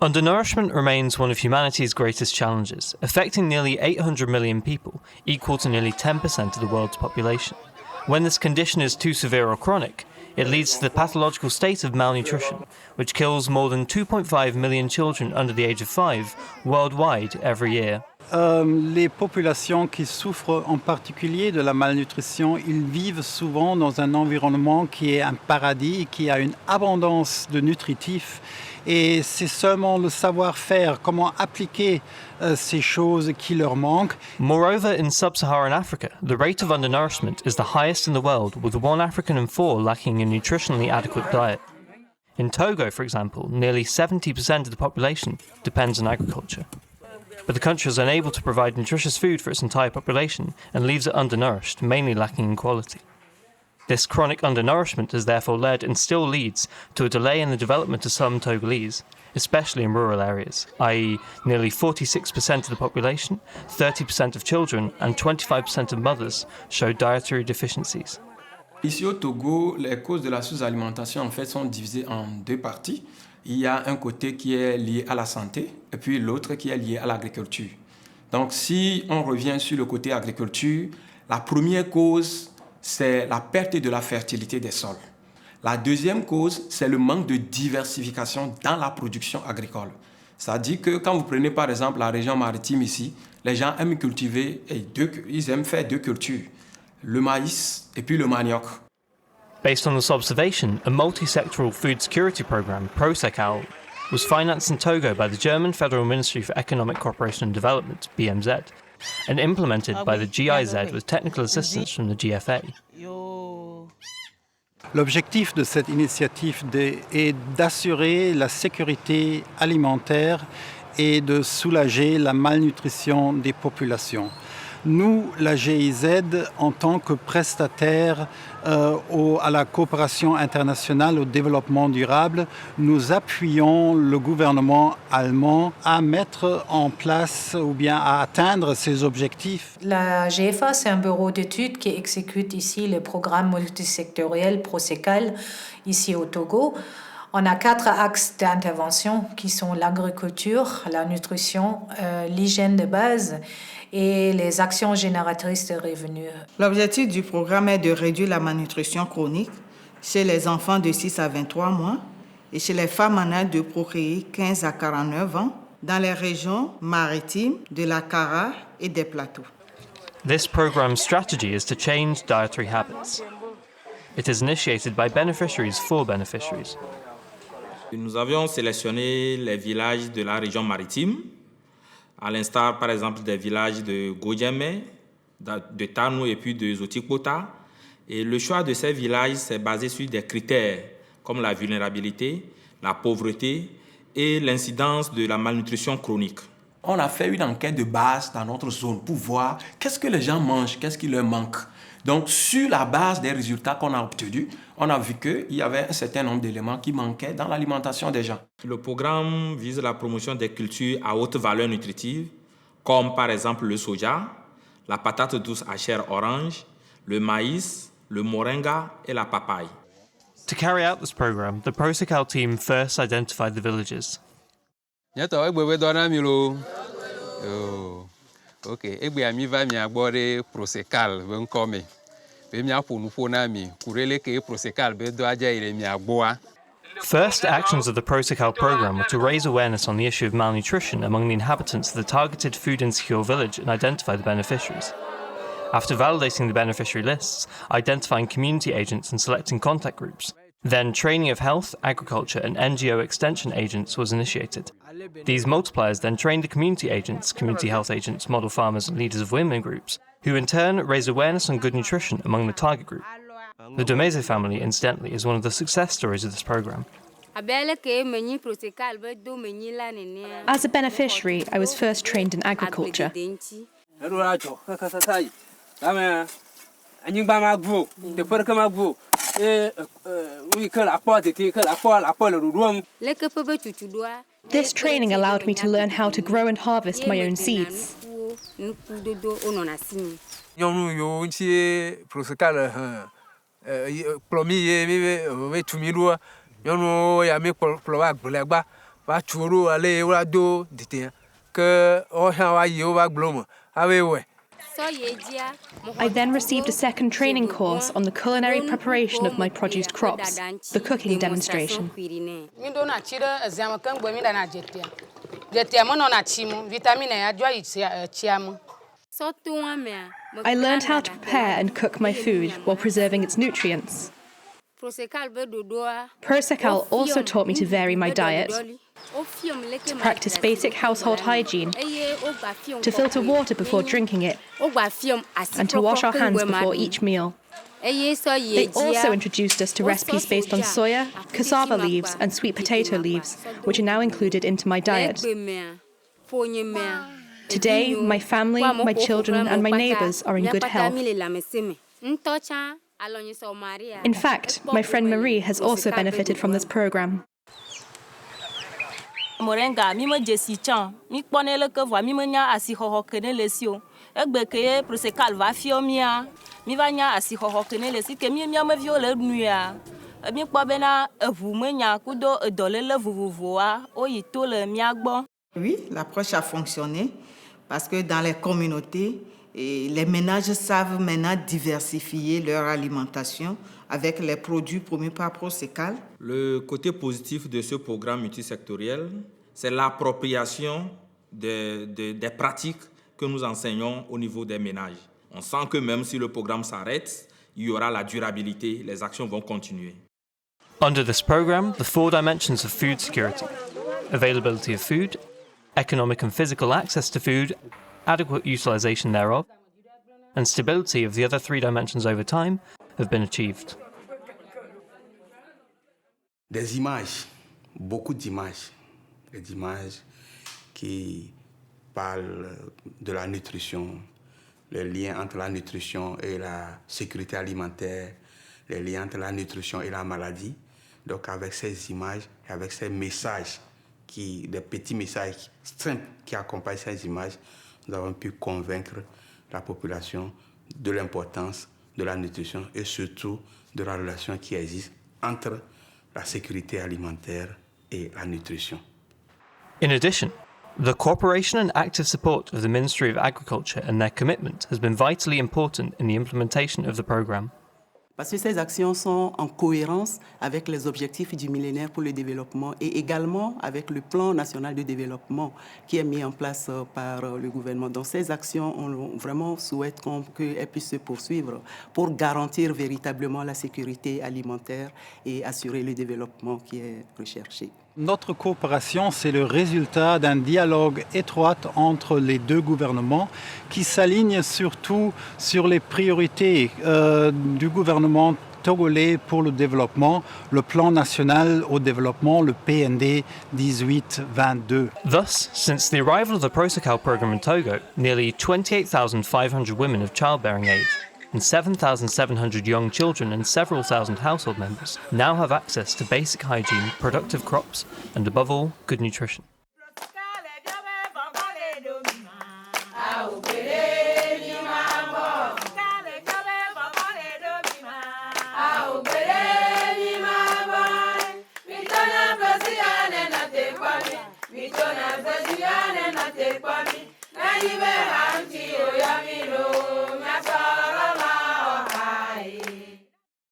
Undernourishment remains one of humanity's greatest challenges, affecting nearly 800 million people, equal to nearly 10% of the world's population. When this condition is too severe or chronic, it leads to the pathological state of malnutrition, which kills more than 2.5 million children under the age of 5 worldwide every year. Les populations qui souffrent en particulier de la malnutrition, ils vivent souvent dans un environnement qui est un paradis, qui a une abondance de nutritifs. Et c'est seulement le savoir-faire, comment appliquer ces choses qui leur manquent. Moreover, in sub-Saharan Africa, the rate of undernourishment is the highest in the world, with 1 African in 4 lacking a nutritionally adequate diet. In Togo, for example, nearly 70% of the population depends on agriculture. But the country is unable to provide nutritious food for its entire population and leaves it undernourished, mainly lacking in quality. This chronic undernourishment has therefore led and still leads to a delay in the development of some Togolese, especially in rural areas, i.e. nearly 46% of the population, 30% of children and 25% of mothers show dietary deficiencies. Ici au Togo, les causes de la sous-alimentation en fait sont divisées en 2 parties. Il y a un côté qui est lié à la santé et puis l'autre qui est lié à l'agriculture. Donc si on revient sur le côté agriculture, la première cause, c'est la perte de la fertilité des sols. La deuxième cause, c'est le manque de diversification dans la production agricole. C'est-à-dire que quand vous prenez par exemple la région maritime ici, les gens aiment cultiver, ils aiment faire 2 cultures, le maïs et puis le manioc. Based on this observation, a multi-sectoral food security program, ProSecAl, was financed in Togo by the German Federal Ministry for Economic Cooperation and Development, BMZ, and implemented by the GIZ with technical assistance from the GFA. L'objectif de cette initiative est d'assurer la sécurité alimentaire et de soulager la malnutrition des populations. Nous, la GIZ, en tant que prestataire à la coopération internationale au développement durable, nous appuyons le gouvernement allemand à mettre en place ou bien à atteindre ces objectifs. La GFA, c'est un bureau d'études qui exécute ici le programme multisectoriel ProSecAl, ici au Togo. On a 4 axes d'intervention qui sont l'agriculture, la nutrition, l'hygiène de base et les actions génératrices de revenus. L'objectif du programme est de réduire la malnutrition chronique chez les enfants de 6 à 23 mois et chez les femmes en âge de procréer 15 à 49 ans dans les régions maritimes de la Kara et des plateaux. This program's strategy is to change dietary habits. It is initiated by beneficiaries for beneficiaries. Nous avions sélectionné les villages de la région maritime, à l'instar par exemple des villages de Godjeme, de Tanou et puis de Zotikpota. Et le choix de ces villages s'est basé sur des critères comme la vulnérabilité, la pauvreté et l'incidence de la malnutrition chronique. On a fait une enquête de base dans notre zone pour voir qu'est-ce que les gens mangent, qu'est-ce qui leur manque. Donc, sur la base des résultats qu'on a obtenus, on a vu qu'il y avait un certain nombre d'éléments qui manquaient dans l'alimentation des gens. Le programme vise la promotion des cultures à haute valeur nutritive, comme par exemple le soja, la patate douce à chair orange, le maïs, le moringa et la papaye. To carry out this program, the ProSecAl team first identified the villages. Ok, egbe ami va mi agbore ProSecAl be nkome. Be mi aponu na mi kurele ke ProSecAl be do aja ire mi agboa. First actions of the ProSecAl program were to raise awareness on the issue of malnutrition among the inhabitants of the targeted food insecure village and identify the beneficiaries. After validating the beneficiary lists, identifying community agents and selecting contact groups, then training of health, agriculture and NGO extension agents was initiated. These multipliers then trained the community agents, community health agents, model farmers and leaders of women groups, who in turn raised awareness on good nutrition among the target group. The Domézé family, incidentally, is one of the success stories of this program. As a beneficiary, I was first trained in agriculture. This training allowed me to learn how to grow and harvest my own seeds. I then received a second training course on the culinary preparation of my produced crops, the cooking demonstration. I learned how to prepare and cook my food while preserving its nutrients. ProSecAl also taught me to vary my diet, to practice basic household hygiene, to filter water before drinking it, and to wash our hands before each meal. They also introduced us to recipes based on soya, cassava leaves, and sweet potato leaves, which are now included into my diet. Today, my family, my children, and my neighbours are in good health. In fact, my friend Marie has also benefited from this program. Morenga mi me jesi chan mi kpone le ke vo mi me nya asixɔxɔ ke ne le si o egbe ke ye ProSecAl va fio mia mi va nya asixɔxɔ ke ne le si ke mi me viwo le nuya mi kpɔ bena eʋu me nya kudo edɔlele vovovoa o yi to le mia gbɔ. Oui, l'approche a fonctionné parce que dans les communautés, les ménages savent maintenant diversifier leur alimentation avec les produits promus par ProSecAl. Le côté positif de ce programme multisectoriel, c'est l'appropriation des pratiques que nous enseignons au niveau des ménages. On sent que même si le programme s'arrête, il y aura la durabilité, les actions vont continuer. Under this program, the 4 dimensions of food security, availability of food, economic and physical access to food, adequate utilisation thereof, and stability of the other 3 dimensions over time have been achieved. Des images, beaucoup d'images, des images qui parlent de la nutrition, les liens entre la nutrition et la sécurité alimentaire, les liens entre la nutrition et la maladie. Donc avec ces images et avec ces messages, des petits messages simples qui accompagnent ces images, nous avons pu convaincre la population de l'importance de la nutrition et surtout de la relation qui existe entre la sécurité alimentaire et la nutrition. In addition, the cooperation and active support of the Ministry of Agriculture and their commitment has been vitally important in the implementation of the programme. Parce que ces actions sont en cohérence avec les objectifs du millénaire pour le développement et également avec le plan national de développement qui est mis en place par le gouvernement. Donc ces actions, on vraiment souhaite qu'elles puissent se poursuivre pour garantir véritablement la sécurité alimentaire et assurer le développement qui est recherché. Notre coopération, c'est le résultat d'un dialogue étroit entre les 2 gouvernements qui s'alignent surtout sur les priorités du gouvernement togolais pour le développement, le plan national au développement, le PND 18-22. Thus, since the arrival of the ProSecAl program in Togo, nearly 28,500 women of childbearing age and 7,700 young children and several thousand household members now have access to basic hygiene, productive crops, and above all, good nutrition. Baby,